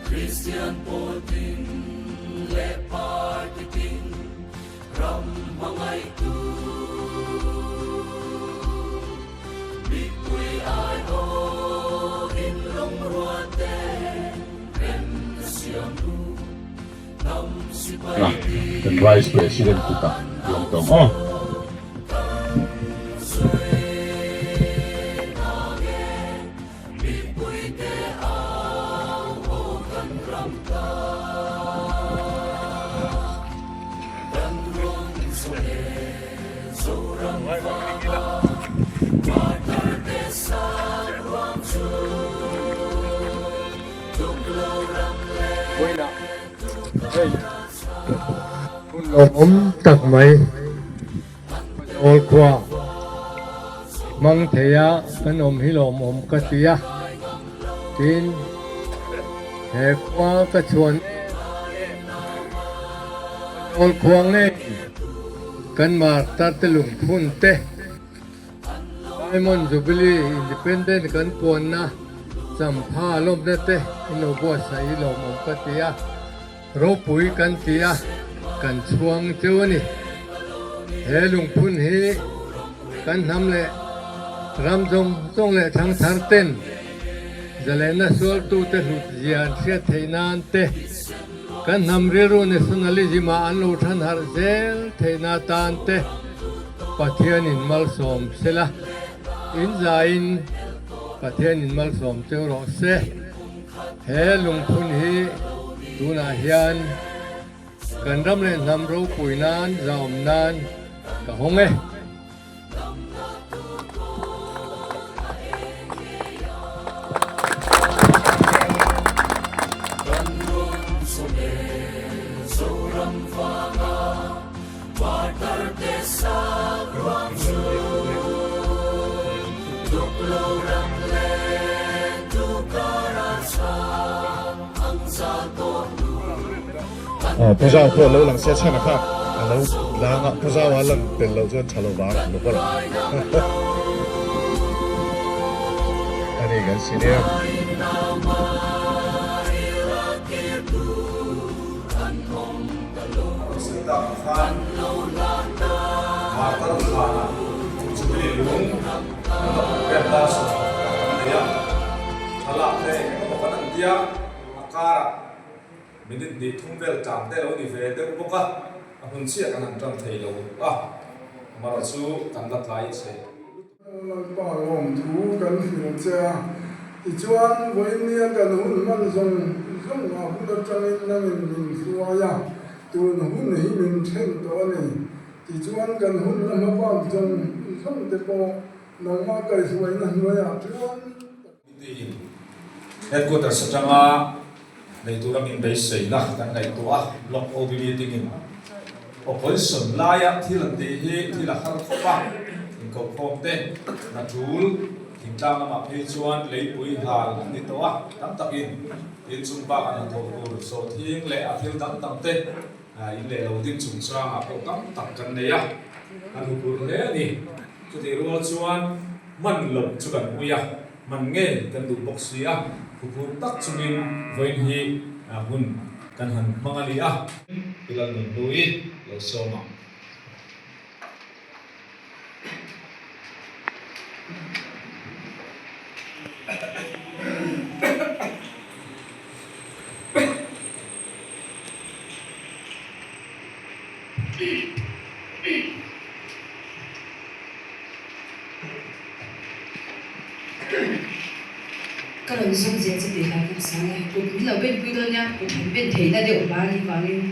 Christian Potin le partiting ram mangai tu bikui ai o in long ruate rem siam tu nam sipai the vice president kita long tong om tak mai ol kwa mang theya kan om hilom om ka tia tin he kwa ka chuan ol kwang ne kan mar tar te lung phun te Diamond Jubilee Independent kan pon na sampha lom na te ino bo sai lom om ka tia ro pui kan tia kan chuang chu ni he lung phun hi kan nam le ram jong le thang thar ten zalena sol tu te lut jian sia theinan te kan nam re ro ne sunali jima an lo than har zel theina tan te pathian in mal som sela in zain pathian in mal som chu ro se he lung phun hi tuna hian kan ram le nam ro pui nan zaom nan ka hong e bây giờ tôi lâu lần xe na khác lâu là ngọ bây giờ lần tiền lâu cho trả lâu vàng lúc đó anh ấy gần xin em mình đi thung về chạm đây lâu đi về đây cũng có hun chia cái hàng trăm thầy lâu mà là số cần đặt lại sẽ bảo lòng thú cần hiểu cha thì chuan với nia cần hun man dùng mà hun đặt cho nên mình xua ya tuần hun này mình thêm đó này thì chuan cần hun là mà bảo dùng dùng để có nông mà cái suy là nuôi à chuan đi headquarters sama này tôi đang in base xây na cái này tôi lock OBB tingin operation laya thì là gì thì là khá khó khăn in cầu phong thế là tool hình tam mà phe chuan lấy bụi hal đi tôi tắm tập in chung ba anh thầu đồ số thiên lệ phiêu tắm tắm thế in lệ đầu tiên chung sang có tắm tập cần này anh hụt lệ đi cái thì rồi chuan mình lộng cho cần uya mình nghe cần đủ bốc xí hụt tắc chung in với hi hun kan han mangali ilan nun lui lo soma các lần xong diễn sẽ để lại những sáng ngày cũng là bên quy đơn nha cũng bên thấy là đều ba đi vào lên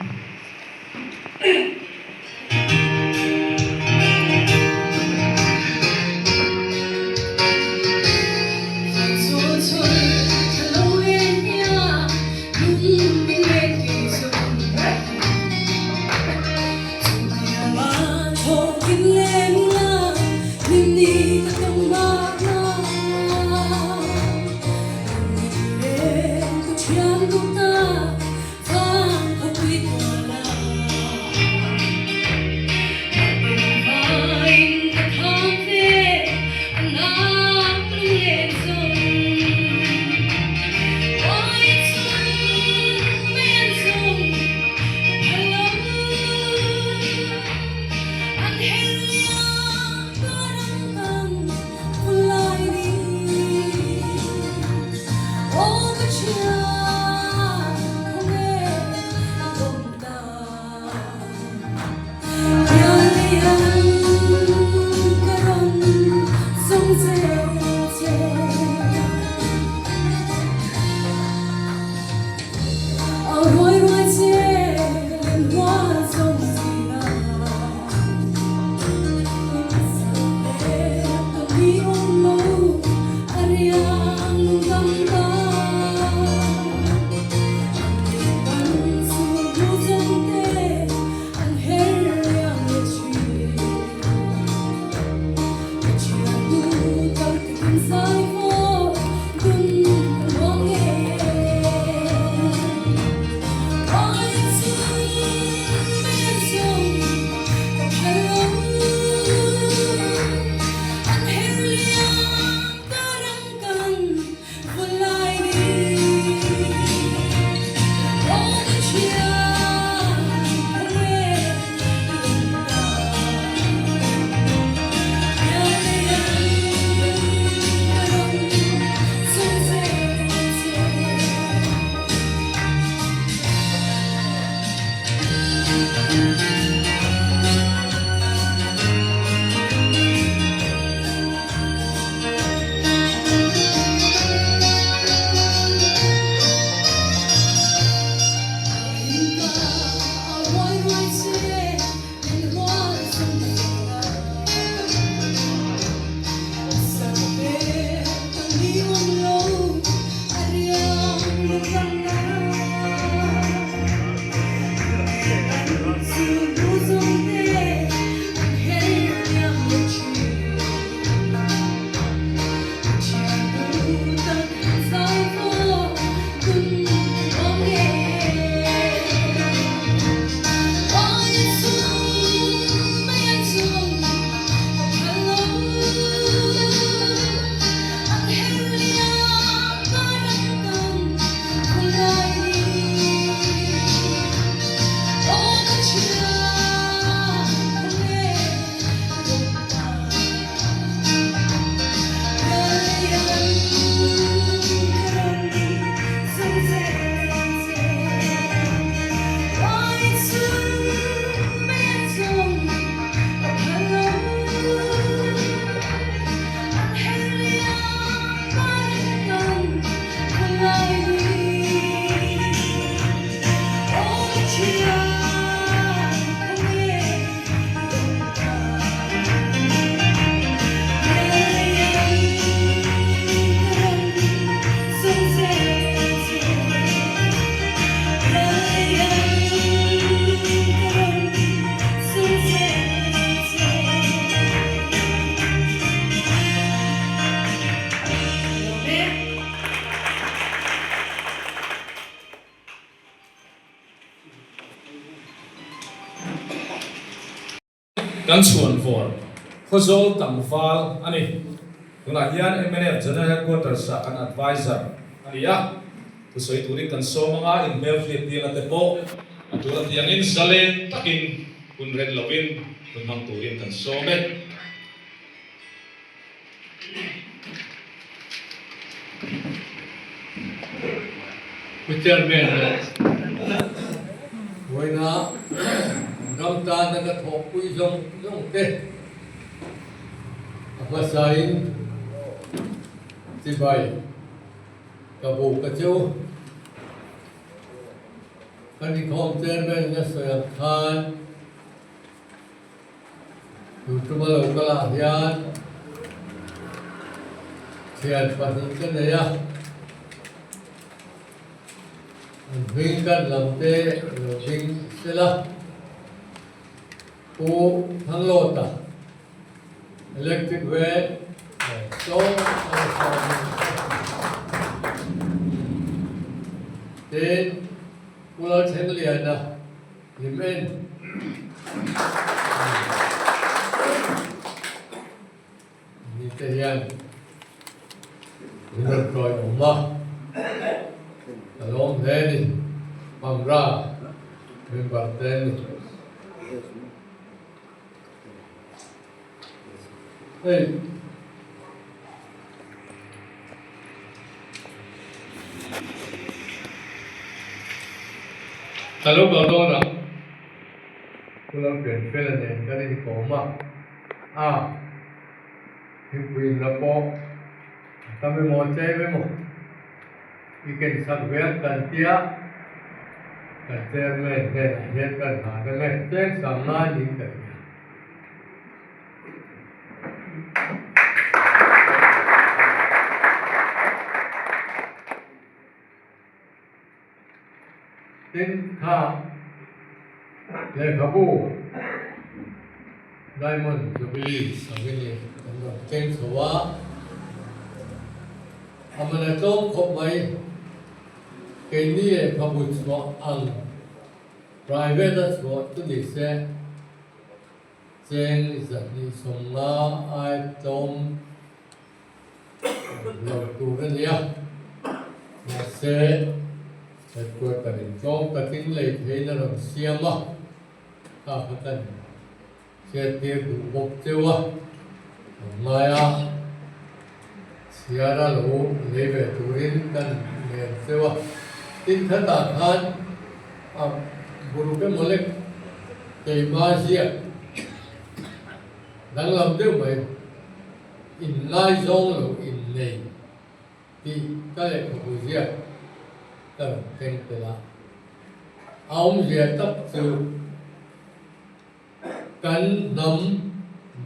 kan chuan vor khozol tangwal ani tuna hian MNF General Headquarters an advisor ani ya tu soi turin kan so manga in mail fit ti na te po aturan tiang in salen takin kun red lovin kun mang turin kan so me Chairman với nó năm ta đã có thuộc quy dòng thế mà sai thì vậy cả bộ cả châu cái gì không chairman là sẽ khan dù chúng ta lâu cả là hiền thiền và những cái này à vinh căn làm tê rồi vinh sẽ là u thăng lô ta electric van số tên u lo chen liền à điểm en như thế hiện được rồi ổn mà Along thế bằng ra mình bật tên đây lúc đó đó tôi làm chuyện phê là nền cái này có mà thì quyền là có ta mới mò chơi với một ikan sabya kantia chairman ne head kan ha ne chen samna ni ka tin kha le khabu diamond jubilee savini chen sowa amana chom khop mai cái này là một số anh private là số tự đi xe trên dẫn đi sống là ai trong đầu tu cái gì là xe cái cuộc đời trong cái kinh lịch thế là làm xem mà các cần xe tiêu đủ mục tiêu à mai xe ra lũ lấy về tu đến cần liền tiêu à tin thân tàn han guru cái mολek cái ma diệt đang làm điều vậy in lai zong lo in này thì cái này của diệt cái tên là ông diệt tập sự cắn nắm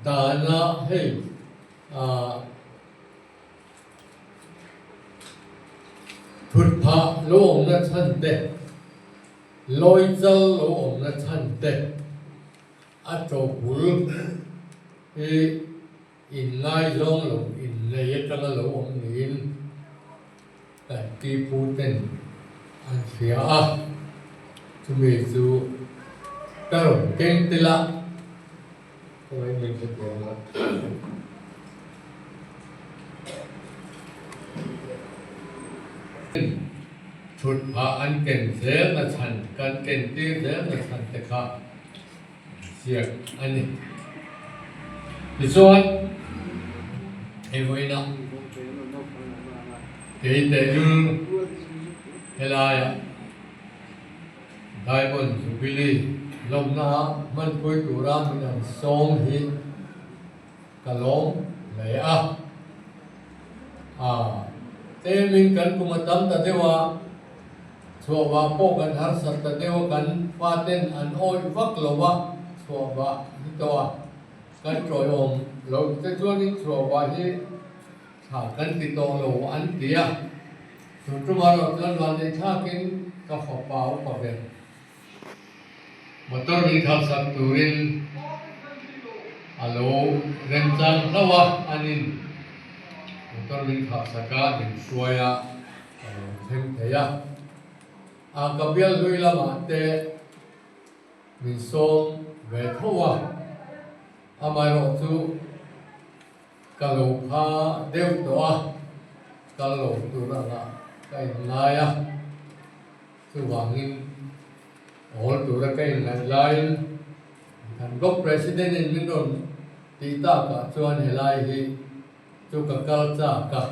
đà na hay phật phạ lỗ ông nó thân tệ lôi dâu lỗ ông nó thân tệ trâu bùi thì in lai dông lỗ in này cái lỗ ông nín tại kỳ phụ tên anh phía chúng mình dù cái rồi kinh tế là không ai mình sẽ có làชุดพระอันเก่งเสียงฉันการเก่งตีเสียงฉันแต่ข้าเสียงอันนี้ดิส่วนไอ้ไว้นะเดี๋ยวแต่ยูเฮลายได้บนสุบิลีลมนะมันคุยตุรามันสองหิกะลงเลยแต่มีกันกุมตัมตัดเดวะชัวว่าพวกกันหาสัตว์เดวกันฟาเต้นอันโอยวักโลวะชัวว่าที่ตัวกันโจยอมเราจะช่วยนี่ชัวว่าที่ชากันติดตัวโลอันเดียสุดท้ายเราเดินวันในชากินกาแฟเปล่าปะเบนมาต้นนี้ทำสักตุรินฮัลโหลเรนจังละวะอันนี้ต้นมินขับสกัดเป็นช่วยเช่นเทียกับเบี้ยลุยละมาเตมินส่งเวทัว amaro chu kalau pha deu toa kalau tu ranga kai naya chu wangin all tu ra kai line kan gop president in minon ti ta ka chuan helai hi chu ka kal cha ka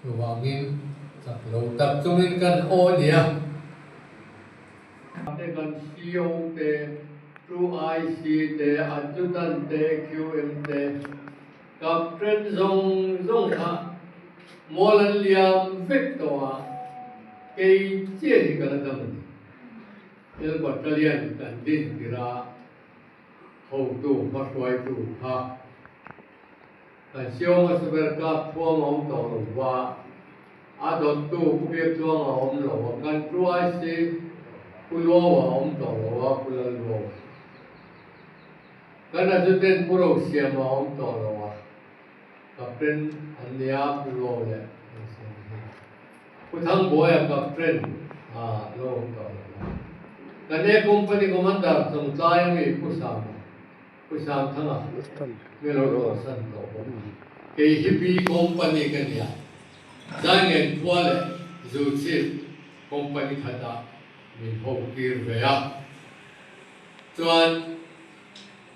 chu wangin chak lo tak chumin kan o nia te kan CEO te True IC te adjutant te QM te Captain Zong ha molan liam victor cái chia thì cái là il battalion kan din kira hầu tu phát hoài tu ha kan siêu mà super ka thua mong tàu lồng qua adon tu cũng biết chuông ở ông lồng kan truai si pulo ở ông tàu lồng pulo lồng kan là chúng tên pulo xiêm ở ông tàu lồng kapten ania pulo le Putang boya kapten lo tàu Kane company commander trong tay người pusam thang à người lao động san tổ cái hippie company cái này giai ngành qua lệ dù chỉ company khai ta mình hậu kia về à chuan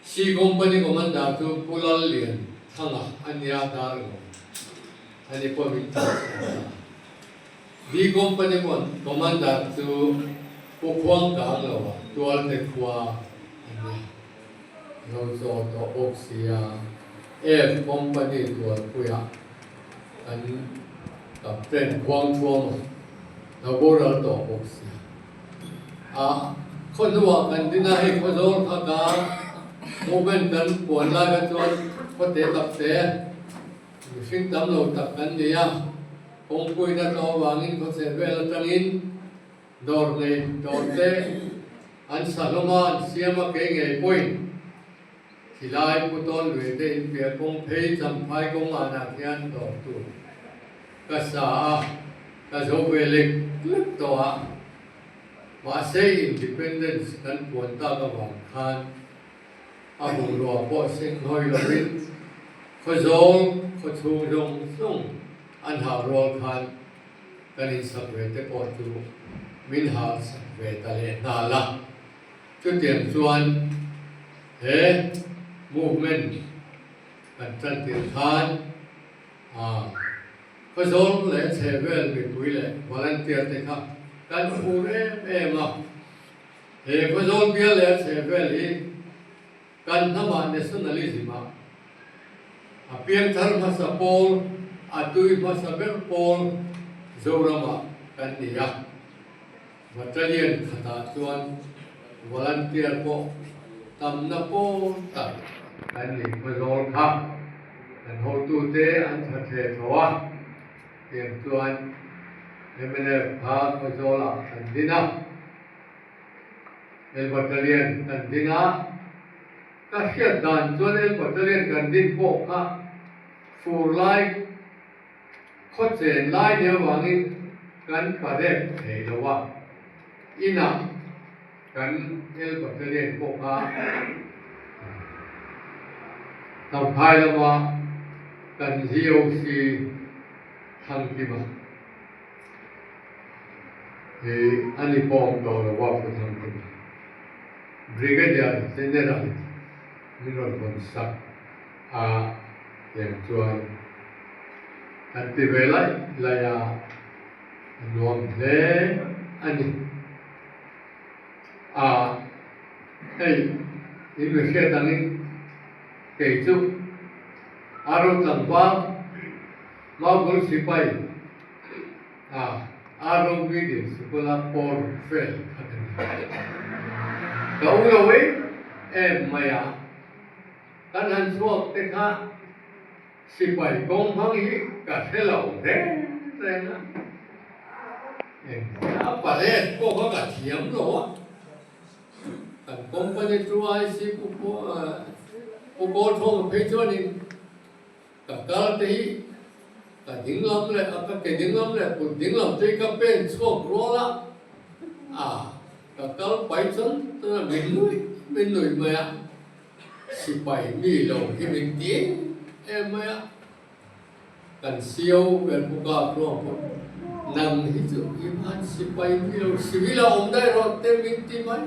si company commander tu pulal liền thang à anh ya dar rồi anh ấy qua mình đi company commander tu cô quang cả rồi, tual te qua, rồi rồi to oxia, F company tual kuya, anh tập trên quang chuông, nó bố ra to oxia, con 누가 anh đi này có rồi thà cả, moment đến buồn lại cái tual có thể tập thể, sinh tầm lâu tập anh đi à, công quy đã to vangin có thể về là trangin. Dor này dor te an saloma siama ke nge point khilai puton lue te in pia kong phei cham phai kong ana khian dor tu ka sa ka zo ve lek lek to a ma sei independence kan puan ta ka wang khan a bu lo po sing hoi lo rin kho zong kho chu rong song an ha ro khan kan in sak ve te po tu min ha về ta le na la chu tiang chuan he movement kan chan ti khan ko zol le che vel mi pui le volunteer te kha kan pu em ma he ko zol bia le che vel hi kan thama nationalism a pian thar ma sa pol a tui ma sa ber pol zorama kan ni ya battalion khata chuan volunteer po tam na po ta kan ni ko zol kha kan ho tu te an tha the thawa tiang chuan emene pha ko zola kan dina el battalion kan dina ka hiat dan chuan el battalion kan din po kha fur lai kho chen lai ne wangin kan parek thei lawa ina kan el battalion ko ka tam phai lama kan GOC thang ki ma he ani pom do la wa ko thang ki brigadier general minor kon sak a yang chuan kan ti velai la ya nuam le ani hey ini saya tadi keju aro tanpa mau bersipai aro video sekolah portfolio kau lawe maya kan hansuak teka sipai kong hangi kaselau na apa deh kok gak diam loh kan company truai si ko thong phei chuan in ka kal te hi ka dinglam le ka ke dinglam le pu dinglam te ka pen chok ro la ka kal pai chon ta min lui ma ya สิไปมีลงที่เป็นเตี้ยไหมกันเสียวเป็นผู้กล้าร่วมนำให้จุอิมันสิไปมีลงสิวิลาอมได้รถเต็มวินตีมัน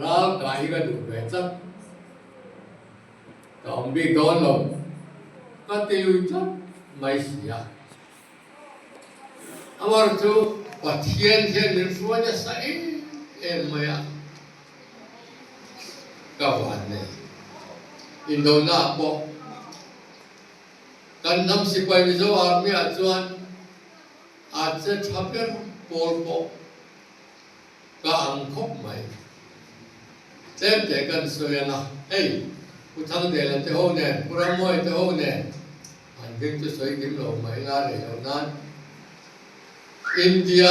ร่างกายก็ดูแบบจับตอนบีกอนลงก็ติลุจับไม่เสียอามาร์จูปัทเทียนนิฟวนจะใส่ไหมก็วันนี้อินโดนีเซียบอกกันนำสิไปมิโซอาร์มีอาจวนอาจจะทับกันโปลปกก็อังคบใหม่เต็มใจกันสวยนะเฮ้ยผู้ทั้งเดลันเทโอเนี่ยผู้รำมวยเทโอเนี่ยอันที่จะสวยกิมโลใหม่งานเหล่านั้นอินเดีย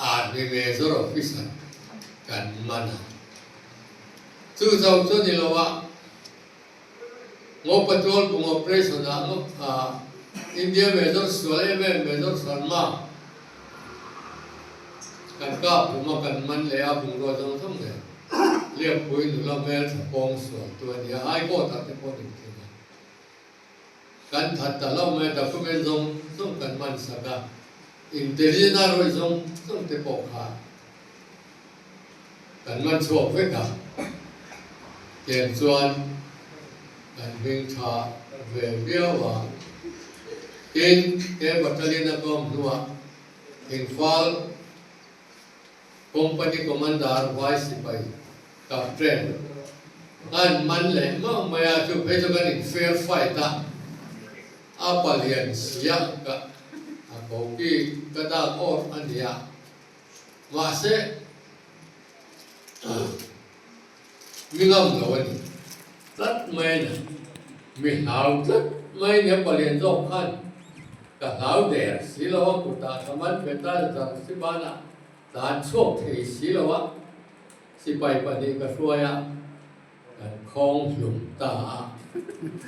อาจมีเมโซออฟฟิศกันมันจู่เจ้าตัวนี้เราว่างบปัจจุบันปุ่งออเปอเรชั่นนะงบอินเดียเมโซสวยเมโซสันมากันก็ปุ่งมากันมันเลยอาปุ่งรอจังทั้งเนี่ยเรียกคุยหรือเราเมลปองสวยตัวนี้ไอ้ก็ตัดที่พอดีกันถัดแต่เราไม่แต่ก็เป็นส่งกันมันสักอินเตอร์เน็ตน่ารู้ส่งที่ปกขากันมันชอบเว้ยกันเกี่ยงส่วนกันเพียงชาเวียว่ากินเก็บบัตรเรียนก็มัวเองฟ้าคอมพานีคอมมานดาร์ไว้สิไปกับเทรนอันมันเลยไม่อยากจะไปจะกันอีกเฟร์ไฟต์อาปาเลียนเสียกับพวกที่กระดาษออกอันเดียว่าเสมีงามเหล่านี้รัดไม่นะมีหาวรัดไม่เนี่ยปลีนจบขันกับหาวเดียสิลาวะกุตาสมันเป็นตาจากสิบานะตาโชคที่สิลาวะสิไปปฏิกับช่วยกันคงหลุมตา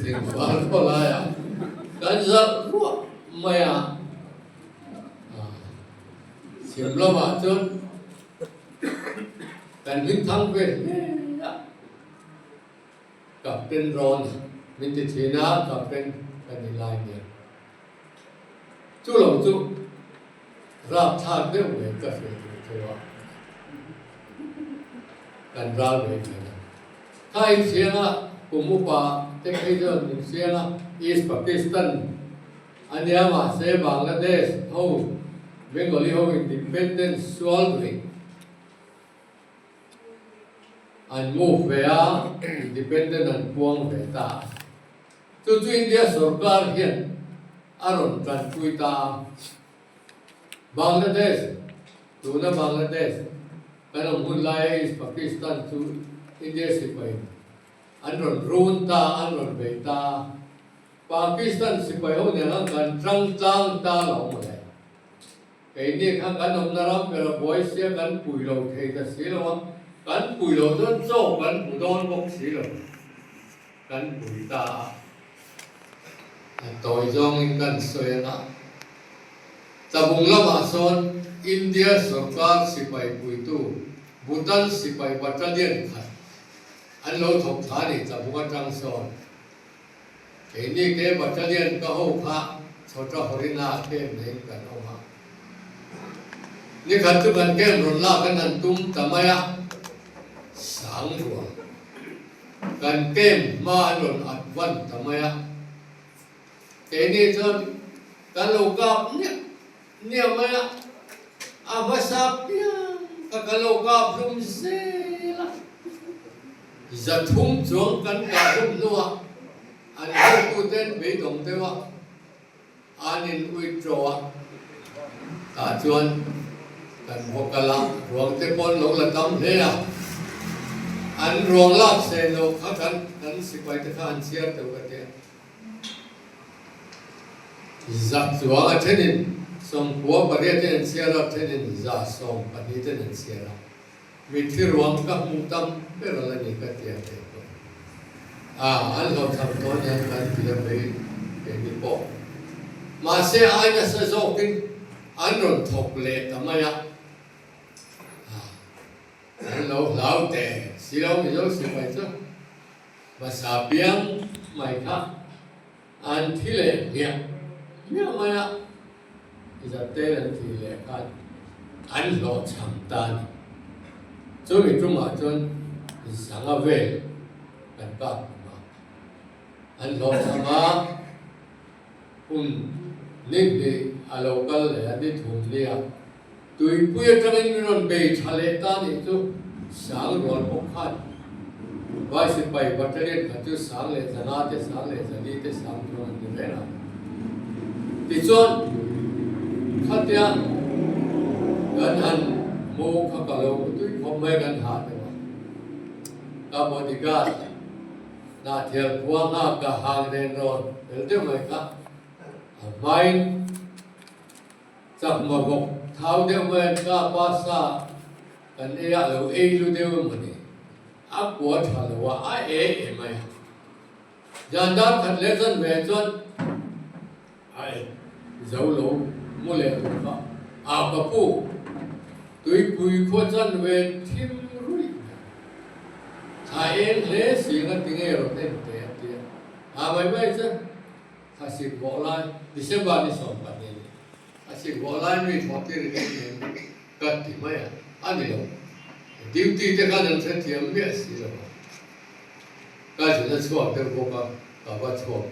ถึงฝันก็เลยกันจะรู้ไม่เสียงเราว่าจนกันวิ่งทั้งเวทกับเป็นร้อนมิติทีนะกับเป็นกันในลายเนี่ยจู่หลงจู่ราบชาติเรื่องเหมือนกับเสียงตัวกันราบเหมือนกันถ้าอินเดียนะกุมุปาเทคนิคอินเดียนะอีสต์ปากีสถานอันนี้มาเซบังกลาเทศเขา Bengali how independence solving and move where independent and puang veta. To India Sarkar here, Aron Tranquita, Bangladesh, to the Bangladesh, Kanam Mulaya is Pakistan to India Sipai, Aron Runta, Aron Veta, Pakistan Sipai, Honelangan, Trang Ta Long. Cái này khácกันông nารำเป็นบอยเสียกันปุ๋ยเราเทแต่สีเรากันปุ๋ยเราต้นโซ่กันปุ๋ยโดนพวกสีเรากันปุ๋ยตาต่อยจองกันสวยนะแต่บุงละมาสอนอินเดียสงการสิไปปุ๋ยตู้บูตันสิไปบัตรเลียนขัดอันเราถกฐานนี่แต่บุงจังสอนไอ้นี่แกบัตรเลียนก็เอาพระชดหรินาเทมเห็นกันเอามานี่ขัดทุกันแก้มรุนลากันนั่นตุ้มทำไมสังหัวกันแก้มมารุนอัดวันทำไมแต่นี่จนกันโลกาเนี่ยไหมอาภาษาเปียกันโลกาพุ่มเสละจะทุ่มจวงกันกับทุ่มนัวอันนี้กูเต้นไม่ตรงเทวะอันนี้วิจารณ์ตาจวนกันพกละรวงเตปนหลงละตำเนี่ยอันรวงลาบเซนโลกกันสิไปตะขันเชียร์ตัวกันเนี่ยจับตัวเทนินส่งหัวประเดี๋ยวเทนินเชียร์เทนินจับส่งประเดี๋ยวเทนินเชียร์มีที่รวงกับมุตำเป็นอะไรนี่ก็เทียบเทียบอันเราทำตัวนี้กันที่จะเป็นดิบมาเสียอันนี้เสียโซกินอันนั้นถกเละทำไมเราแต่สิเราไม่รู้สิไปจ้ะ ภาษาเปียงไม่ค่ะอันที่เล่เนี่ยมาจะเต้นที่เล่กันอันหล่อชำตาลจนมีตรงมาจนสังเวชกันกับมาอันหล่อชำมาคุณนี่ดีอาโลกัลเลยที่ทุ่มเลี้ยตุยปุยกันนี่นนเบยทะเลตานี่จุสังรอนพกขันว่าสิไปบัตรเรียนขัดจุสังเลยจะน่าจะสังเลยจะดีจะสังตรงนี้เลยนะที่จนขัดยังกันหันโมขกะโลตุยพบไม่กันหาเนาะกับบริการนาเทียนพวงห้ากะหางเดินรอนเดี๋ยวจะไม่ครับไม่จับมาบอกเท้าเดียวมันก็ภาษากันเองเราเองรู้เดียวมันนี่อักวัวชาลว่าไอ้เอ๋ไหมยันดาขัดเล็กจนเวจนไอ้เจ้าหลงมุ่งเลี้ยงก็อาบกับผู้ตุยปุยขวดจนเวทิมรุ่ยถ้าเองเลี้ยสิ่งที่เงี้ยเราเต้นเตะเตะอาไม่ใช่ถ้าสิ่งบอกลายดิฉันบ้านนี่สองปันนี้ถ้าสิ่งบอกลายไม่ถอดที่เรื่องนี้ก็ติดไหมอันนี้เราดิวตีแต่การนั้นเสียไม่สิเราก็จะชอบเดี๋ยวบอกว่าชอบ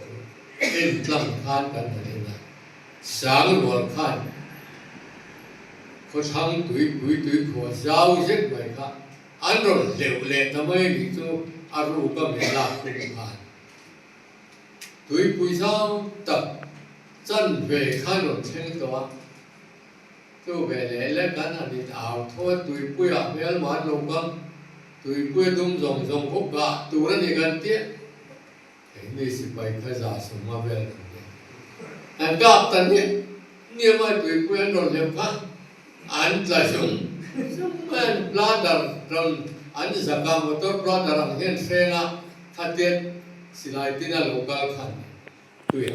เอ็นตั้งขานกันอะไรนะสางหลวงขานเขาทั้งตุยหัวเจ้าเจ็บไหมครับอันนั้นเหลวเละทำไมนี่ตัวอารมณ์ก็ไม่รักเป็นขานตุยปุยเจ้าตัดจันเวขานนเชิงตัวตัวเวลเล่กันอันนี้เอาโทษตุยปุยอ่ะเมื่อมาลงกันตุยปุยดุมส่งพบกะตัวนี้กันเตี้ยนี่สิไปขจาสมาเวลอันกับตอนนี้เนี่ยมาตุยปุยนนเลี้ยงกันอันจะส่งมันปลาดารอันนี้สักการ์ตัวปลาดารเห็นเสียงขัดเตี้ยสิลายที่นั่นโลกาขันตุย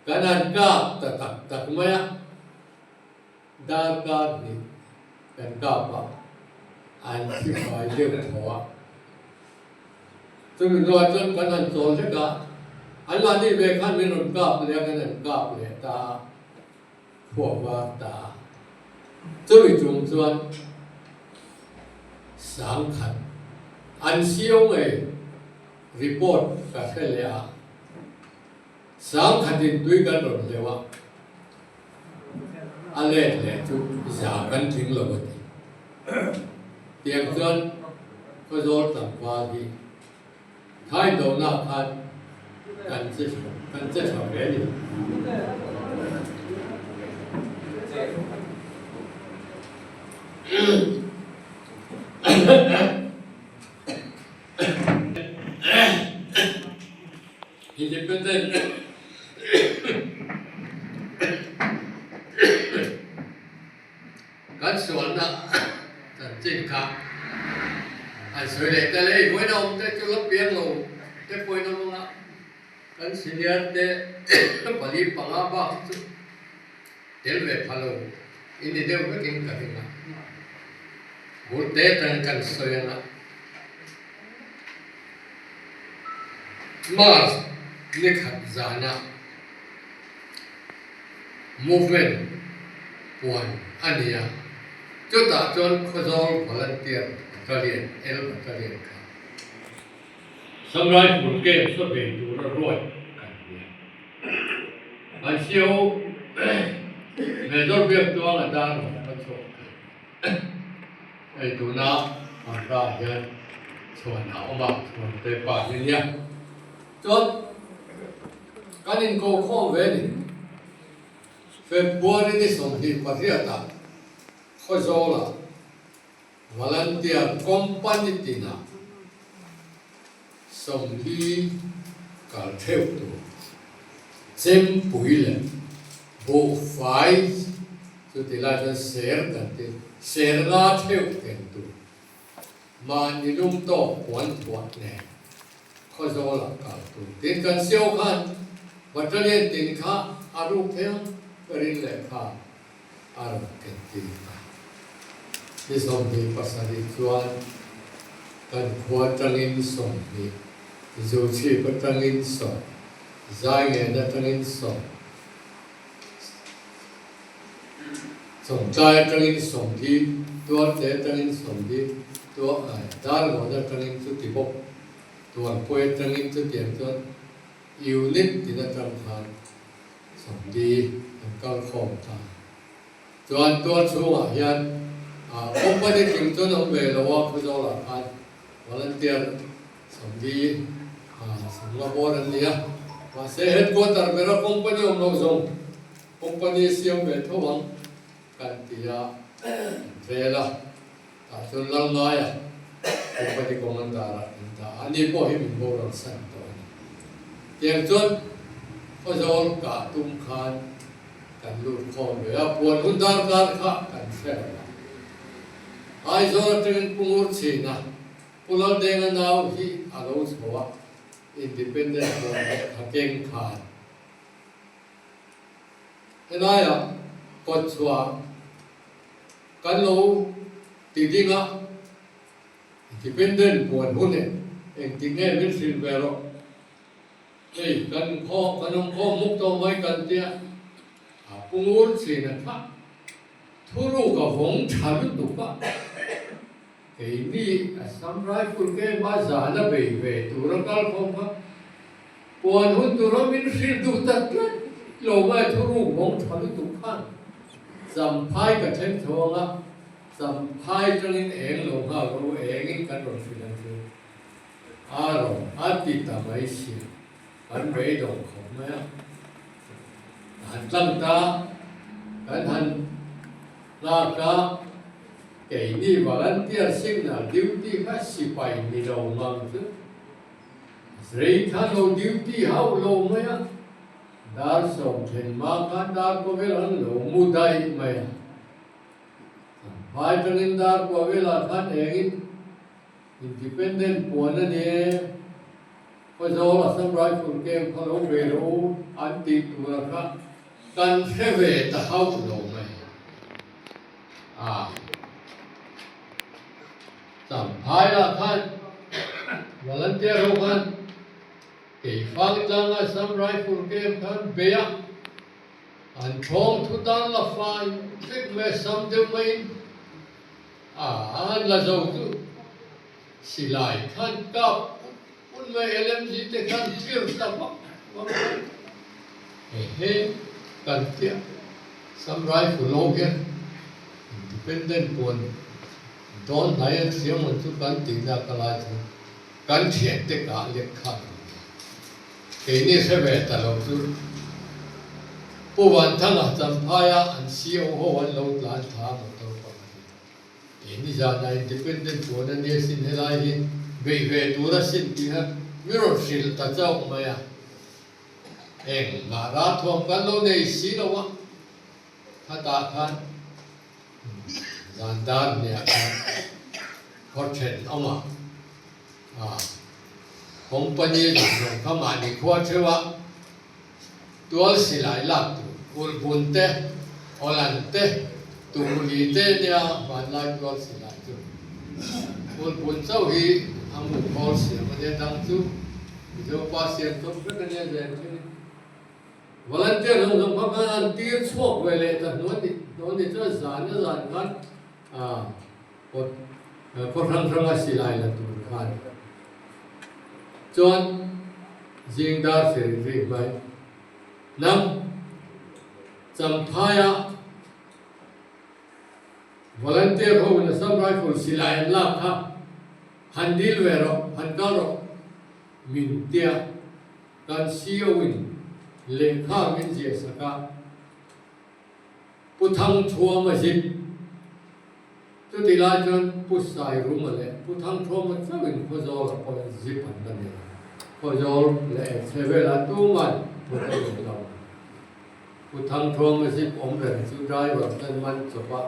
กันนั้นกับตักมาดาร์การนี่กันกับอันที่ฝ่ายเลี้ยงหัวจนรอจนกันนั้นโจรเลยกันอันนั้นที่เวขันไม่นนกับเลี้ยงกันนั้นกับเลี้ยตาพวกว่าตาจะมีจงส่วนสังขันอันเสียวไอ้รีพอร์ตกับเสียสังขันที่ด้วยกันหมดเลยว่าอะไรเลยจุดสากันถึงเราหมดเตียงส่วนก็โดนตัดว่าที่ท้ายโดนหน้าพันกันจะทำไงดีindependentกันส่วนนะแต่จริงครับอันสวยเลยแต่เลยป่วยน้องแต่จุลเปียงลงแต่ป่วยน้องละกันสิเนียแต่ปลีปังอาบ้าเดี๋ยวเวทพาลงอินเดียก็กินกันนะบุตรเด็กกันสวยนะมานี่ขัดจานะ movement ปวนอันนี้จุดจนขจร volunteer ก็เรียนก็เรียนครับสำหรับผู้เก่งสุดเป็นดูรวยกันเนี่ยอันเชียวในรถเบียดตัวกันได้ก็ชอบไอ้ตัวน้าอันได้ยันชวนเอามาชวนไปป่าเนี่ยจนการอินโกข้องเวนิเฟบรุรีนี่ส่งที่ประเทศต่างข้อโจละวอลันเทียร์คอมพานีติน่าส่งที่การเที่ยวตัวเต็มปุยเลยบุกไฟสุดที่เราจะเสียกันที่เสียหน้าเที่ยวกันตัวมานิลุมโตหวนเนี่ยข้อโจละการตัวติดกันเสียวกันวัตถุเรียนติดข้าอารุเทียงก็เรียนเลยข้าอารุกันติดข้าที่ส่งที่ภาษาดิจวน กันขวาจังอินส่งนี้จูชีก็จังอินส่งใจเงินจังอินส่งส่งใจจังอินส่งที่ตัวเตจังอินส่งที่ตัวดาร์หัวจังอินสุติบกตัวป่วยจังอินสุติเตัวยูนิตที่นั่นจังทานส่งดีก็คงทานตัวชัวร์ยันผมไม่ได้ถึงตัวน้องเวลว่าเขาจะหลับพันวันนั้นเดียร์ส่งดีส่งมาบอลเนี่ยว่าเสียเหตุก็ตามเวลาคอมพานีของเราส่งคอมพานีเสียงเวทวังกันที่เวลาแต่จนลังไงคอมพานีของมันดาราอินทาอันนี้พอให้มีบอลสั่งตัวนี้เดียร์จนเขาจะกาตุ้มขานกันลูกคอเวลาปวดหุ่นดาร์การข้ากันแค่ไอ้โซลาร์เป็นปุ่งurut sih na, pulau dengan nau hi alau semua independen hakeng khan. Kenapa ya? Kocwa kan lo tidinga independen buat hune, yang tinggal misal bero. Kan kau mukto mai kan dia, punng urut sih na tak, thuru ka hong chalu tu pak. Ini sampai pulke mazana bebe turakal kongka puan hun turamin sirdu tatlan loma turu bong chalu tukan sampai ke chen thonga sampai jangin eng longa ro engin kan ro filan tu aro ati tamai si kan bei dong khom ya han tlang ta kan han la ka cái này volunteer sinh là duty khác sĩ phải đi đầu ngang chứ, rồi thằng nào duty hao lâu mấy á, dar sống trên má can dar có về là lâu mua đầy mấy á, hai trăm nghìn dar có về là thằng ấy independent buồn anh ấy, bây giờ là samurai full gameเขาlâu về lâu anh đi tu là khác, cần sẽ về ta hao lâu mấy, sampai lah kan volunteer kan cái phang lang samurai full game kan beya an thong thu dan la phai tek me sam de main an la zo tu silai kan kap un me LMG te kan tir ta pa he kan tia samurai full game independent pun Don hãy xem một chút cán tính ra cái lai thôi, cán thiện tất cả liệt khắc. Cái này sẽ về ta lâu chút. Bố văn thằng à, chăm phai à, anh siêu hồ anh lâu lan thả một đầu bạc. Cái này giờ này independent của anh ấy xin hết lại đi, về tu ra xin đi ha, mirror shield ta cháu mày à. Em mà ra thòng cán lâu này xí đâu á, ta ta khan. Dandan ni hotel ama, company yang kami ni kuat cewa, tual silai lak tu, ulbunte, olante, tulite dia bandai tual silai tu, ulbun sawi amu kau siapa dia dang tu, jauh pasir tu kerana dia jadi. Volunteer orang pakai tir swap wele tu, noni tu zan kan. Có răng xì lại là tụi khai chọn riêng đa sẽ việc vậy năm chăm phai á volunteer home là sắp right for xì lại là ha han deal về rồi han cao rồi mình tia can siêu win lệ kha min gì saka pu thang chua mà gì tu tilai jon pusai rumah le, putang trauma sabin kozol apa zipan tadi, kozol le sebela tu man betul betul, putang trauma zip omren sudai waktu man coba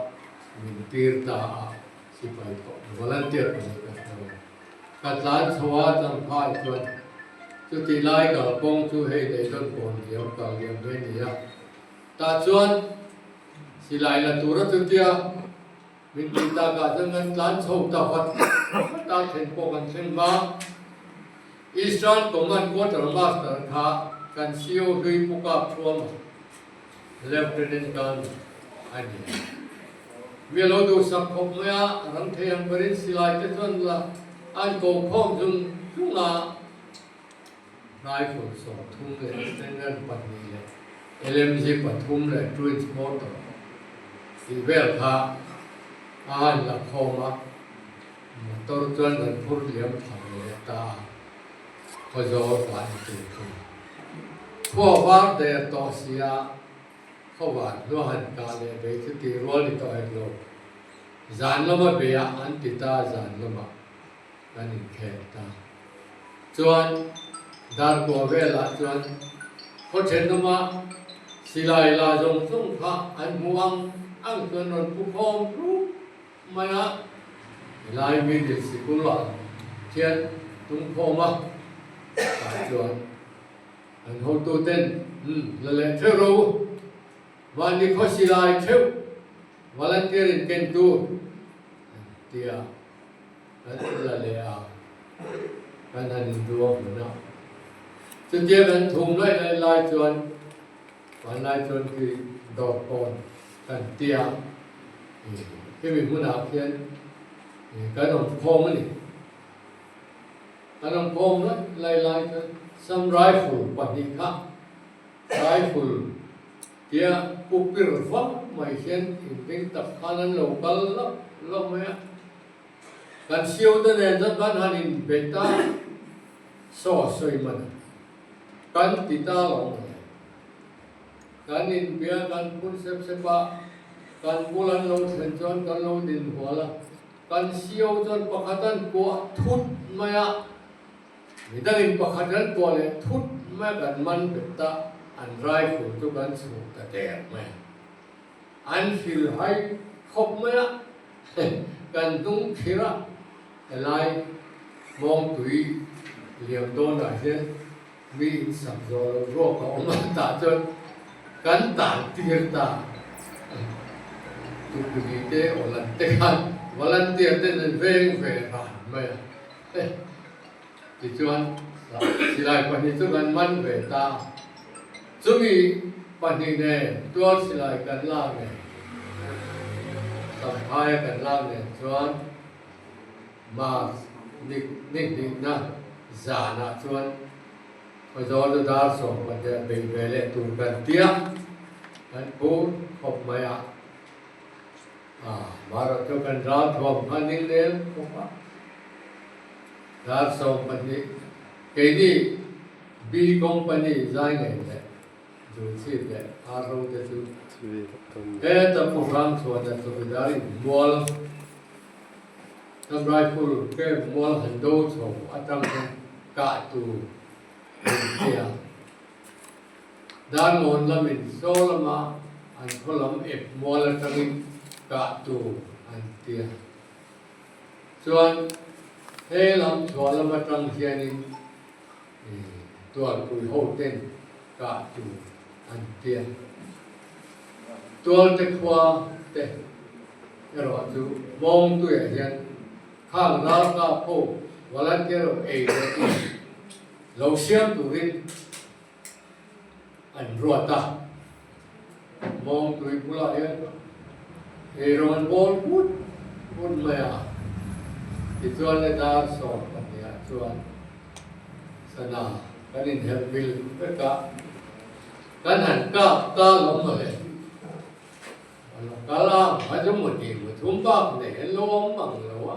mintir ta sipai ko, volunteer katlan sawat sampai jon, tu tilai kalau pong tu hei le jon pon dia kalau dia beri dia, ta jon silai la turut tu dia mình đi ta cả dân ngân lán sâu ta vật ta thành phố gần thêm ba Israel công an quốc trở master khá cần siêu huy phụ cập chuông Lieutenant Colonel anh vì lo du sắp học mẹ răng thèm bền silai cái chân là anh cố không dùng chúng là rifle song thung le standard pani le LMG pathum le transporter si vel kha an la khoma motor chuan an phur liam thang le ta khozo pan tu khu kho war de to sia kho wa lo han ka le be ti rol ni to ek lo zan lo ma be ya an ti ta zan lo ma kan in khe ta chuan dar ko vela chuan ko chen ma silai la jong sung kha an muang ang chuan non pu khom ru maya lai mi de sikula thian tung khoma ta chuan an ho tu ten la le thero van ni kho silai theu volunteer in ken tu tia an la le a kan han duo na cho nên mình thùng lại chuanวันlại chuan thì đọt con cần tia cái mình muốn học thiên cái đồng khom ấy cái đồng khom đó lại chuan some rifle bắn đi khác rifle tia cục pir phật mày xem tiếng tập khăn local lắm mấy cần siêu thế này rất ban hành in beta so soi mình kan tita long kan in bia kan pun sep ba kan bulan lo chen chon kan lo din wala kan siêu chon pakhatan ko thut maya midang in pakhatan ko le thut ma kan man beta an rai fu tu kan su ta der ma an fil hai khop maya kan tung khira lai mong tui liam don la se mi sắp rồi rô có mà ta cho cắn tàn tiền ta tụi cái thế ở lần tê ăn và lần tiền tên là về bản mày thì cho anh chỉ lại phần này cho anh mang về ta chúng mi phần này tôi chỉ lại cần làm này tập hai cần làm này cho anh mà định na giả na cho anh bây giờ tôi đã sống và để bị về lại tụ cần tiếc anh cố học mày mà rồi tôi cần ra thòng anh đi lên không ạ đã sống và đi cái gì B company dài ngày này dù chỉ để aro để tôi cái tập program cho nên tôi đã đi mua tầm rai full cái mua hành đô sống ở trong cả tụ tia dan mon lamin so lama an kholam ep mola tangin ka tu an tia chuan he lam chwa lama tang hianin tual pui ho ten ka tu an tia tual te khwa te ero chu mong tu ya hian khang ra ka pho volunteer e lâu xem tụi đi anh ruột ta mong tụi cũng lại thì rồi anh bol bút mày thì cho nên ta sọt bằng nhà cho anh sana cái này help bill tất cả cái hẳn cả lắm rồi cả là phải giống một điểm một thúng bạc để lo bằng lúa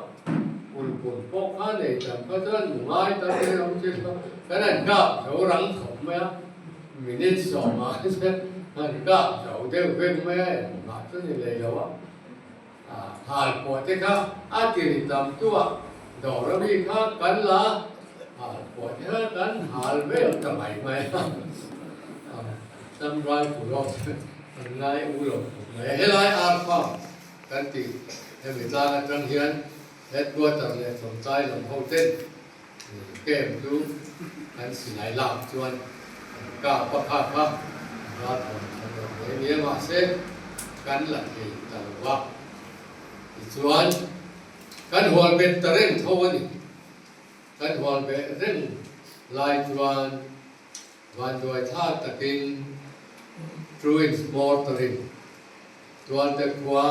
buồn bốc á để chẳng có dân ngoài ta thấy không chứ cái này gặp chỗ rắn khổng mấy mình nên sổ mà cái gặp chỗ theo quên mấy mà rất là lệ đâu á hạt của thế khác thì tầm tua đổ ra đi khác cắn lá của thế cắn hạt với tầm bảy mấy tâm rai của nó ngay u lục mấy lại alpha cái gì em người ta là trăng hiền headquarter le from tai lam ho ten kem tu an sinai lam chuan ka pa kha kha ra thon ni ma se kan la ki ta wa ส่วนกันหัวเป็นตะเร่งเท่านี้กันหัวเป็นเร่งลายจวนวันโดยท่าตะกินทรูอินสมอร์ตริงจวนเตกว่า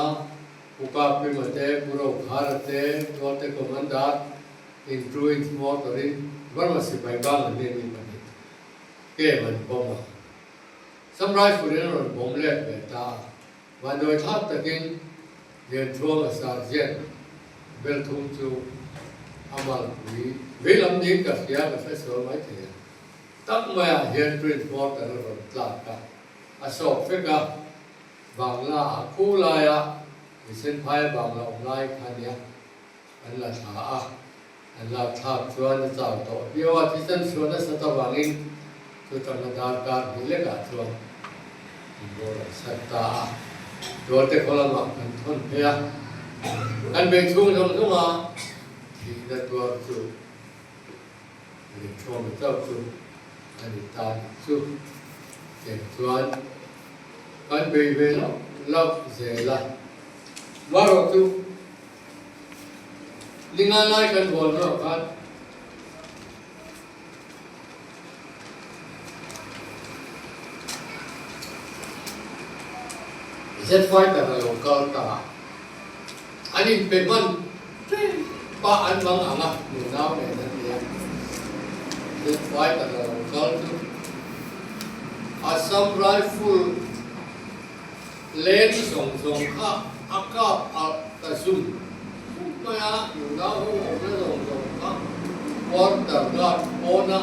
อุกาปิมเตปุโรคาร์เตจวนเตกมันดาอินทรูอินสมอร์ตริงวันมาสิไปบ้างนี่นี่มันเกี่ยมันบ่มาสำหรับผู้เรียนเราบ่มเล็กเบต้าวันโดยท่าตะกินเรียนช่วงสารเจ็ดเบลทุ่งจูอามาลวิลำนี้กับเสียกับเฟสโซไม่เถียงตั้งมาเฮียนทรีนฟอร์ตเราตลาดกันอาสอบฟิกะบางลาคู่ลายะมิเส้นพายบางลาองไล่คันเนี้ยอันละถาอันละทับชวนจะต่อเดียวที่เส้นชวนสตาวังอินคือธรรมดาการหิเล็กชวนโบราณสัตตาตัวเตะคนละมันทนเพียอันเป็นช่วงทำมาที่ได้ตัวจุดอันนี้ช่วงเจ้าจุดอันนี้ตาจุดเก็บชวนกันไปเวลาลับเสียละว่าเราจุดลิงอะไรกันบนเรากันเจ็ดไฟแต่ละโลกาตาอันนี้เป็นมันป้าอันบางอ่ะหนูน้าแม่นั่นเองเจ็ดไฟแต่ละโลกาตาอาซัมไรฟิลเลนส่งข้าอากาศตะซุ่มไม่อะหนูน้าหัวไม่ส่งข้าวอดแต่ละโอนะ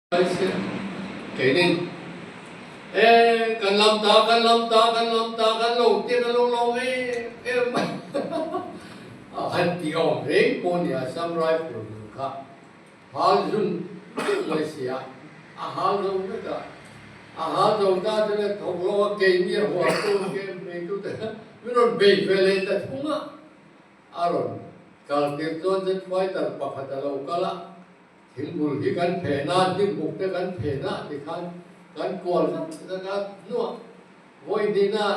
ไอ้เสียเก่งกันลำตากันลำตากันลำตากันลงที่กันลงไม่ฮันติองเร่งปนยาซัมไรฟิลค่ะฮาลจุนไม่เสียฮาลจุนไม่ได้ฮาลจุนได้จะเลยทงโลกเกี่ยหัวตัวเกี่ยไม่รู้แต่ไม่รู้เบย์เวลแต่ทุ่งอ่ะอารมณ์การเกิดตัวจะไว้แต่ปะพัดเราก็ละถึงบุญที่กันเพน่าที่บุกที่กันเพน่าที่กันกวนนะครับนัววันนี้นะ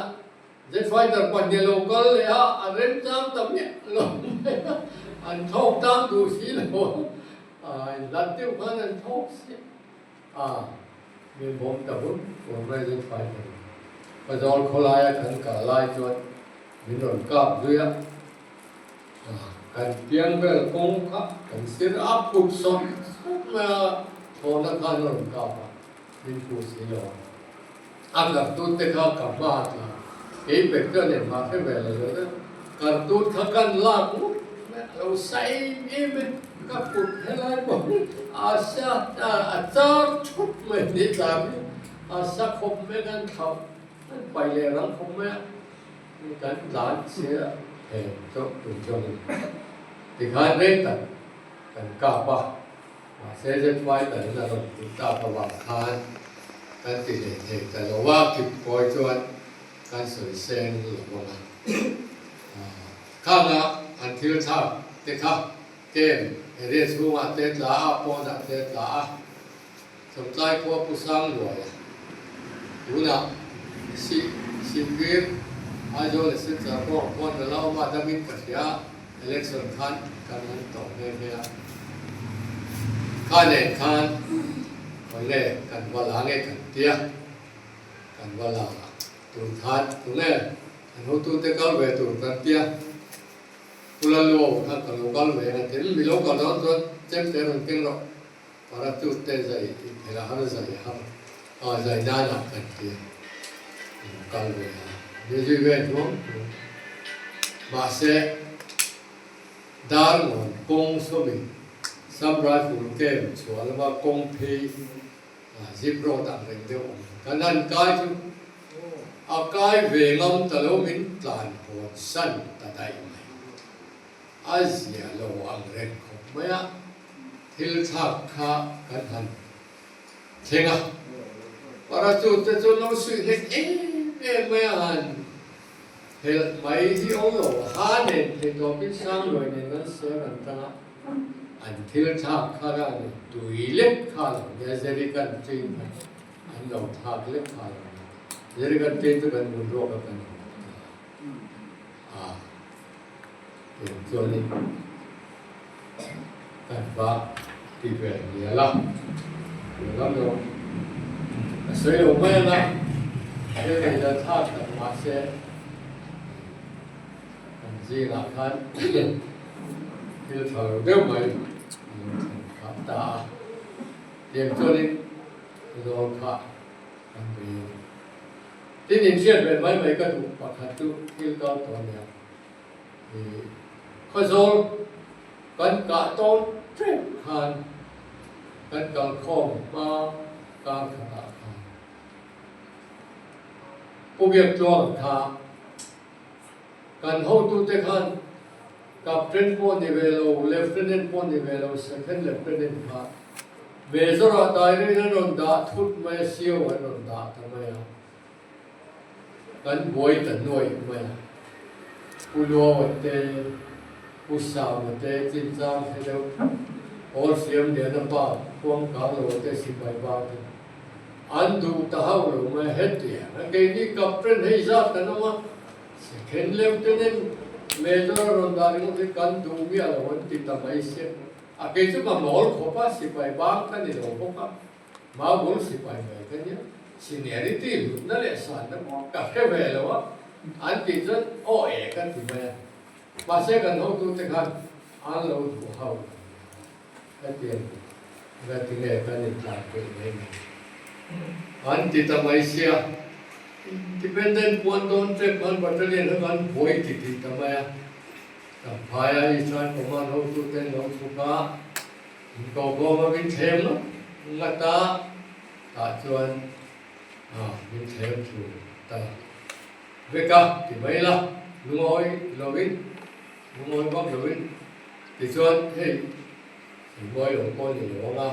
จะไฟแต่ปัญญาโลกเลยฮะอันเริ่มจำตั้งเนี่ยลงอันทอกตามดูสิโลลัดเที่ยวกันอันทอกสิมีผมแต่ผมไม่ได้ไฟแต่พอจอลคนลายกันกับลายจวนมีหนุนกับด้วยกันเพียงเบลกงครับกันเสียอับปุกสดมาโทนักการหนุนกับมีผู้เสียอันกับตุ้งเตะข้ากับบ้านละเอเปกเกอร์เนี่ยมาแค่แบบเลยนะกับตุ้งข้ากันลากเราใส่เอเปกกับปุกให้ไรบ้างอาชาอาจารย์ชุดไม่ได้จำอาชาคบไม่กันทำไปเลยรังคบไม่กันหลานเสียจบถึงจนที่ข้าเร่งกันกลับว่าเสียจะไว้แต่ละเราติดตามประวัติข้าการติดเหตุแต่เราว่ากิบปล่อยจวนการสวยเซนหรือว่าข้างละอันที่เราทำที่ข้าเกมเรียนรู้ว่าเตลาปอดเตลาสมใจพวกผู้สร้างรวยดูนะสิบิร์อายุเลสิจะพวกคนเรามาดมินกัศยาเอเล็กซ์ขันการนั้นต่อเนี่ยข้าเนี่ยขันคนเล่กันวลาเงี้ยกันเตี้ยกันวลาตุนทัดตุนเล่กันหัวตุนเตะก้าวเวตุนกันเตี้ยกุลโลกันกันโลก้าวเวกันเต็มมีโลกันแล้วจนเจ็บเต็มเก่งหรอกพอรับจุดเตะใจเวลาหาใจหาใจด้านหลังกันเตี้ยก้าวเวเดี๋ยวเวทมั้งมาเสดดาร์มอนกงสมิสัมราฟูลเกมส่วนว่ากงพีซิบโรตังเรื่องเดียวกันนั้นกายจุอากายเวงอมตะลุมินตานโหดสั้นตะไดไหมอาเซียโลอังเรนของเมื่อทิลทักข้ากันหันเชงะปราจุดจุดเราสุดเล็กเมื่อหันเฮลไม่ที่โอโลฮาเนี่ยเห็นตัวพิษสร้างโดยในนั้นเสียกันตั้งอันที่เราทักข้ากันดูเล็กข้าเนี่ยจะเรียกันจริงอันเราทักเล็กข้าจะเรียกันจริงจะเป็นบุญโลกกัน做呢，干法地边也了，有那种，所以我们呢，这里的差的那些，自己来看，就头都没，看大，点做呢，就看，看不，ที่นี่เชื่อเป็นไม่ก็ดูปกติที่เราตัวเนี่ยข้อโซ่กันกะต้นเจ็บคันกันกางข้อมาการขนาดคันผู้เบียดตัวขากันเข้าตัวเตคันกับเทรนโปนิเวโลเลฟเทรนโปนิเวโลเซคันเลฟเทรนขาเบสระตายนี่นนดาทุดไม่เสียวนนดาทำไมอ่ะกันบวยแต่หน่วยไม่ผู้รัวเตผู้สาวเตจินจางเดียวโอเสียมเดียนป้าพวงกาโลเตสิบใบบาทอันดูตาหาวไม่เห็ดเดียนั่นไงนี่กับเพื่อนให้ทราบกันว่าเข็นเลี้ยวเต้นเมตรรอนดาริมุติกันดูมีอะไรวันติดตามไม่เสียอาเกจุมาหมอลขบสิบใบบางกันนี่เราพบกันมาบุลสิบใบกันเนี่ยสิเนียริตี้นั่นแหละสารนั่นกับแค่เวลาวะอันที่จะโอ้เอกันที่มามาเสกันเขาดูแต่กันอันเราถูกเขาแล้วเปลี่ยนแล้วที่เนี่ยกันนี่ต่างกันเองอันที่ทำไมเสียที่เป็นเดินปวนโดนเจ็บมันบัตรเรียนแล้วกันป่วยที่ทำไมอ่ะแต่พายอีสานประมาณเขาดูแต่เราสุขะก็มาเป็นเทมนะงัดตาจวนเป็นเทมถูกตาเวกาที่ไม่ละลุงอ้อยลวินลุงอ้อยบักลวินที่ชวนเฮ้ยลุงอ้อยหลวงพ่อนี่หลวงอ่ะ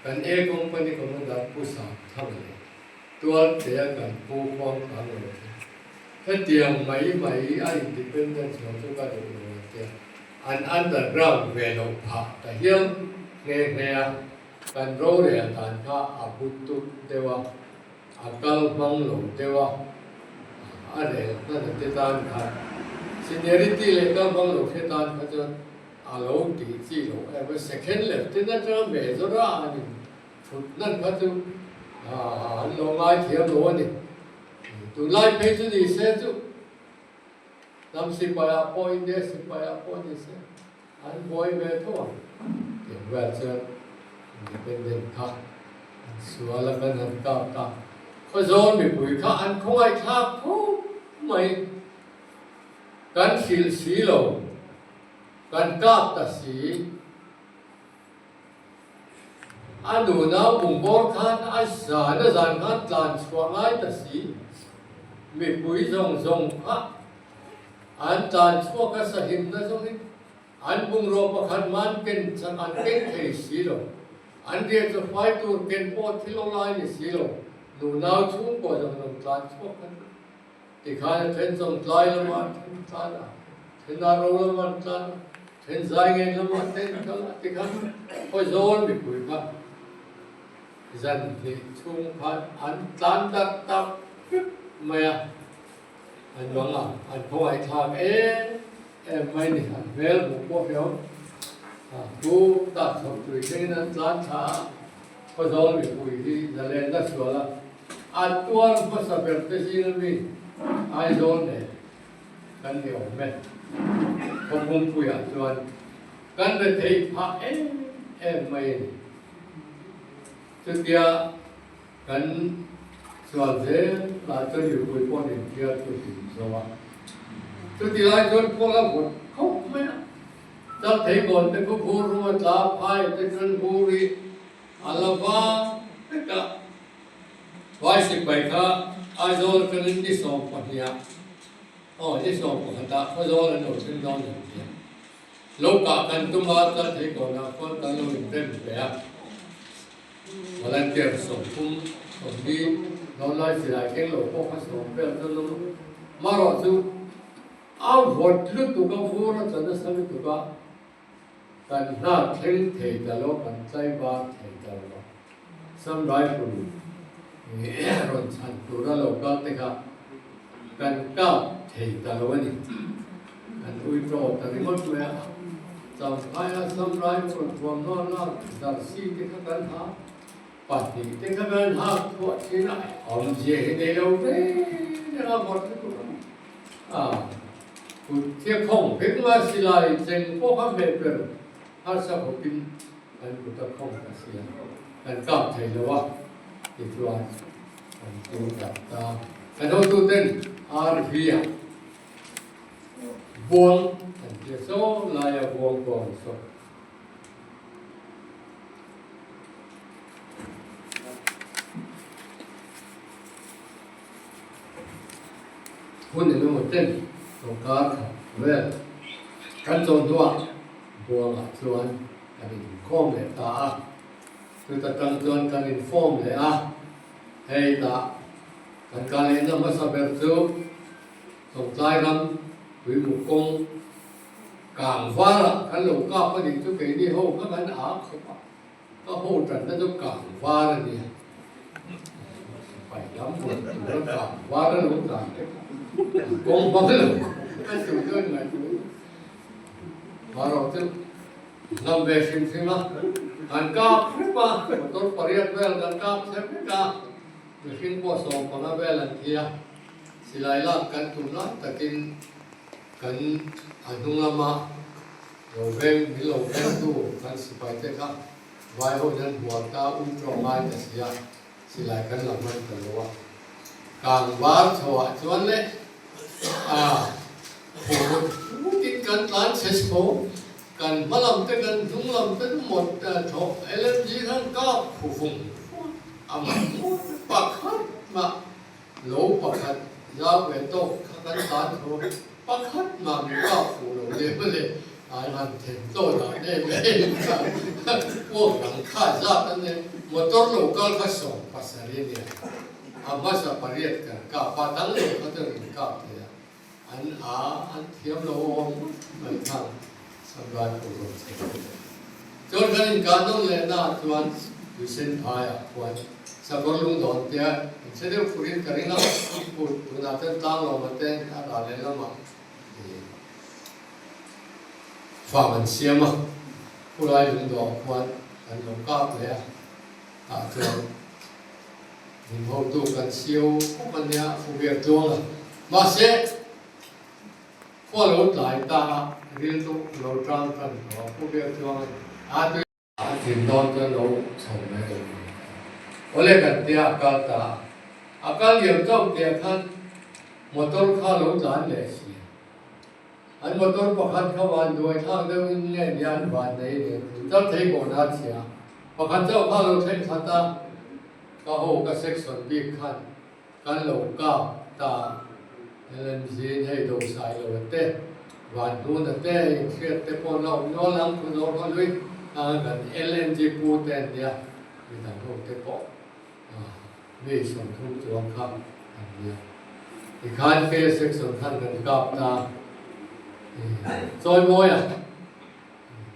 กันเอกองค์ปนิกรรมดับผู้สาวทำอะไรตัวเดียกันผู้ฟ้องทำอะไรถ้าเตียงไม่ไอ้ที่เป็นเรื่องส่วนตัวก็จะเป็นเตียงอันเดอร์กราวด์เวลล์ผ่าแต่เฮียเงี้ยกันโรเรียนการข้าอาบุตุเทวะอากัลบังโลเทวะอะไรนั่นเทตานค่ะซีเนียริตี้เลยกัลบังโลเทตานเขาจะอาโลดีจีโลเอเวอร์เซคันด์เลฟที่นั่นจะเมจอร์อันนี้ชุดนั่นเขาจะลงไล่เทียมโลนี่ตัวไล่เพจดีเซจุนำสิบไปอาปอยเดสิบไปอาปอยเดสอันบอยเวทัวเดี๋ยวเวทจะเป็นเด่นค่ะส่วนละกันหันก้าวตาข้อโซนมีปุ๋ยข้าอันคงไอ้ข้าผู้ไม่การสีโลการกาบตัดสีอันดูน้าบุ๋งบอลขันไอ้สารขันลานสว่างไอ้ตัดสีมีปุ๋ยทรงค่ะอันลานสว่างก็สหิมนะทรงนี้อันบุ๋งรบขันมันเก่งสังอันเก่งเทสีโลอันเดียวจะไฟตัวเก่งปอดที่ลงไล่นี่สีโลดูน้าชุ่มกว่าจะลงลานสว่างกันที่ข้าเห็นทรงไล่ละมันเห็นตาเห็นอารมณ์ละมันตาเห็นใจเงินละมันเห็นกันที่ข้าข้อโซนมีปุ๋ยค่ะจันที่ชุ่มพันอันตันตักไม่อันวังอันพอยทางไม่นี่อันเวลบุกพวกเขาดูตัดสมดุลเช่นนั้นร้านชาพอโดนมีปุ๋ยที่จะเล่นนักสวละอันตัวภาษาเปรตที่นั่นมีไอโดนเนี่ยกันเดียวแม่ผมปุ๋ยอันตัวกันเป็นที่พักไม่จุดเดียวกันส่วนเสียหลายตัวอยู่คุยพวกนี้เยอะจุดที่สว่างจุดที่หลายคนพวกเราหมดเขาไม่จับเทก่อนเป็นผู้รู้ว่าจับไปเป็นคนผู้รีอะไรบ้างก็ไว้สิบใบค่ะไอ้โจรคนที่สองคนเนี่ยที่สองคนตาเขาโจรหนุ่มซึ่งโดนอย่างนี้โลกากันตุ้มมาจับเทก่อนนะคนตาลุยเต็มแบบvolunteerส่งดีน้องน้อยสิได้เก่งโลกพวกเขาส่งเพื่อนจนรู้มารอดูเอาวัดลุตุกฟูร์จันทร์สมิตุกะกันหน้าเทงเทตลกกันใจบาเทตลกสำหรับผู้รอนชันตัวเราก็เตะกันก้าวเทตลกนี่ อันอุ้ยโปรดแต่ที่หมดเลยจำพายสำไรคนรวมนอนล่างดังซีที่ข้ากันหาปัดที่ที่ข้ากันหาทั่วที่ไหนอมเจเดียวเร่เราหมดทุกคนผู้เที่ยวของเพิ่งมาสิลายเจงพวกเขาเบ็ดเป็นหาสับปินอันผู้ตะของกันเสียอันกับไทยละวะที่ตัวอันตัวจับตาอันเราตัวเต้นอาร์พีอะบวงอันเจ้าโซ่ลายบวงบวงโซ่คนในหมู่เต้นตรงกลางเวลกันจนตัวบวงส่วนกันอินข้อมเลยตาคือตะกันจนกันอินฟอร์มเลยให้ตากันการเล่นน้ำมันสับเบลซูสงสัยกันวิมุกงกลางฟ้าละกันหลงก้าวพอดีทุกทีนี่เขาก็มันอาเขาก็โหดจันนั่นทุกกลางฟ้าเลยเนี่ยไปล้ำหมดแล้วกลางฟ้าแล้วหลงกลางกงพอขึ้นไม่สุดยอดเลยมาเราจะนำเวชินใช่ไหมกันก้าวขึ้นมาต้นปริยัติเวลกันก้าวเสร็จก้าวเวชินพอสอบพนักเวลันเทียสิลายลักกันตุนละตะกินกันอันนุ่งละมาเราเร่งมิเราเร่งดูกันสิไปเถอะครับไว้หัวนั้นหัวตาอุ้มตรงไม้แต่เสียสิลายกันหลังมันกันรู้ว่ากลางบ้านชาวชวนเลยโหกินกันร้านเชสโก้กันมาลำเตกันทุ่งลำเต้นหมดชกLNG ทั้งก้าวผู้ฟุงมันปักขัดมาโลปักขัดยาวเวโต้ขัดร้านโถปักขัดมามีก้าวผู้โลเดียวเลยมันเห็นโตหน่อยได้ไหมพวกหลังข้าญาตินั่นเองมอเตอร์โลกัลก็ส่งภาษาเรียนเนี่ยมาสับเรียนกันกับปาตังโลก็จะเรียนกับเนี่ยอันเทียมโลไม่ทำสำหรับผู้ลงเสียจนกันการต้องเรียนหน้าทวนอยู่เส้นพายทวนสับลุงโดนเดียเสด็จผู้เรียนกันนี่นะผู้น่าจะตั้งลงมาเต้นอะไรแล้วมั้งฝ่ามันเสียมั้งผู้ไรลุงโดนทวนกันลงกับเลยทวนหิมพดูกันเชียวมันเนี่ยผู้เบียดตัวละมาเสียพวกเราหลายตาเรียนรู้เราจำกันผู้เบียดตัวด้วยถึงตอนจะเราชมไม่ได้โอเลกันเดียกาตาอาการเยี่ยมเจ้าเดียขันมอเตอร์ข้าเราจานเลยสิอันมอเตอร์ประคันเข้าวันด้วยทางเดินเนี่ยยันวันไหนเนี่ยเจ้าเทโกนาเสียประคันเจ้าข้าเราเทขันตาก็โหก็เซ็กซ์ส่วนบีบขันกันหลงก้าวตาเล่นซีนให้ดูสายเราเต้วันนู้นเต้เครียดเต้พอเราโน้หลังคุณโน้ก็ด้วยกันLNG ปูเต้นเนี่ยมีแต่พวกเต้ปอมีส่วนทุกตัวครับอันนี้อีกขั้นเคเซ็กซ์ส่วนขั้นกันกับตาจอยมวย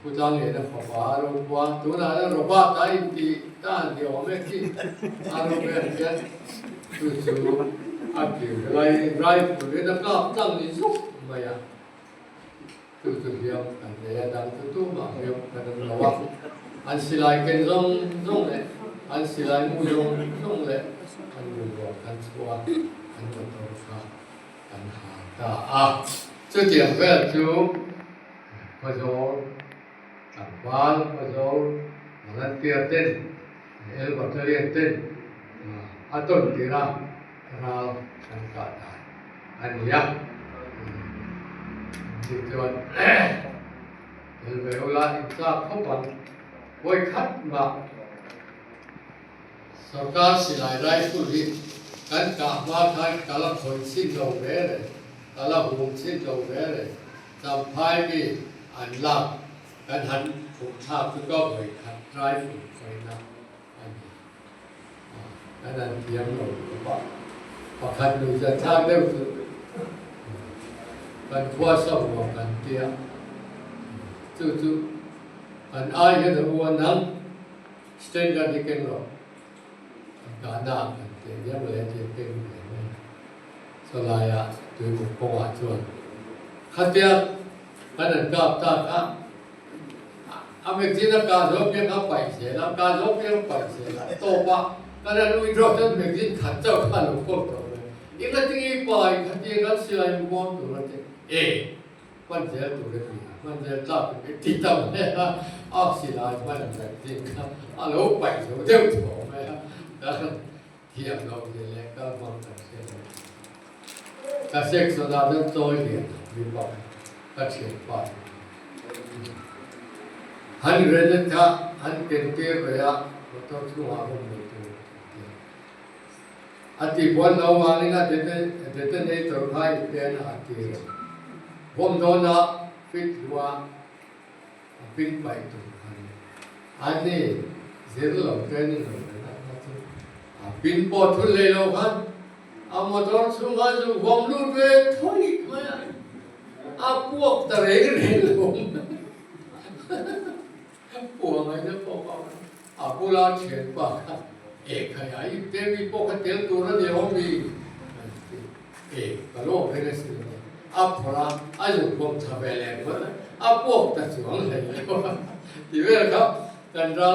ผู้จ้างเนี่ยนะขอฟ้าเราว่าตัวนั้นเราว่าตายดีด้านเดียวไม่คิดอารมณ์แบบนี้จู่ๆอับอยู่ไรผู้เรียนนะครับตั้งนิสุไม่อะจู่ๆเดียวกันเนี่ยดังตู้มาเดียวกันเราว่าอันสิไลกันจงเลยอันสิไลมูจงเลยอันมูบอกกันชัวอันตัวฟ้าอันหาตา这点不要就พอโจตัดวาลพอโจมันเตียเต้นบัตเตอรี่เต้นต้นตีราเราสังกัดอันนี้ที่จวนเวลาที่จะเข้าไปไว้คัดมาสกัดสิหลายไร่ผู้ที่กันกะว่าใครกะละคนสิ้นลงเลยกะละหูสิ้นลงเลยจำพายมีอันลับกันหันผูกชาติก็เลยขัดไร้ผูกคอยนับอันนี้อันนั้นเพียงหลงก็พอขัดดูจะชาติเร็วสุดกันทั่วสมองกันเตี้ยจู่ๆอันอ้ายกันหัวนั้นสเต็งกันที่เก่งหรอกการด่ากันเตี้ยยังเลยที่เก่งเลยสลายตัวบุกกวาดชวนขัดเตี้ย Kanan kap ta ka Amerikina ka job yang apa isi, lam ka job yang apa isi, topa kanan withdraw dan Amerikin kacau kan ukol tu. Ingat tinggi pai, hati kan silai bukan tu nanti. Panjang tu nanti, panjang tak kita mana, silai mana nanti kan, alau pai tu dia tu mana, kan tiap kau dia lekar mana kasih. Kasih saudara tu dia, bimbang, kasih pai. Han redet ka han kente baya to chuwa ko mo to ati bon no wali na dete ne to khai pe na ati bom do na fit wa pin pai to ani zero lo pe ni lo na pin po thul le lo khan motor sunga ju bom lu pe thoi ma puok ta re lo buông ấy nó có pula chuyện qua cái ấy đem đi bộ cái tiền tu nó nhiều mi cái lỗ cái này xí pula dùng bom thà về lại nữa buộc ta xuống lại thì bây giờ đó cần ra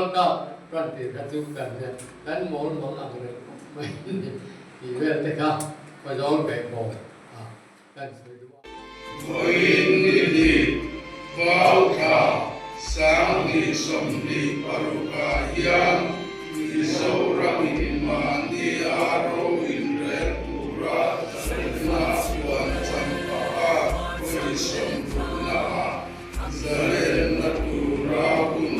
cần tiền cần tu cần tiền cần món ăn rồi thì bây giờ thế cả phải rồi về bộ cần phải Ngồi đi vào thảo sang đi sông đi paruka yang đi sâu răng đi man đi aro in red pura na quan trăm pa đi sông na zalen na pura kun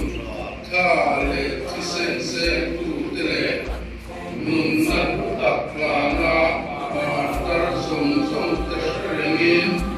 tha le ti sen tu tele nun na ta na ma tar sông sông ta rengin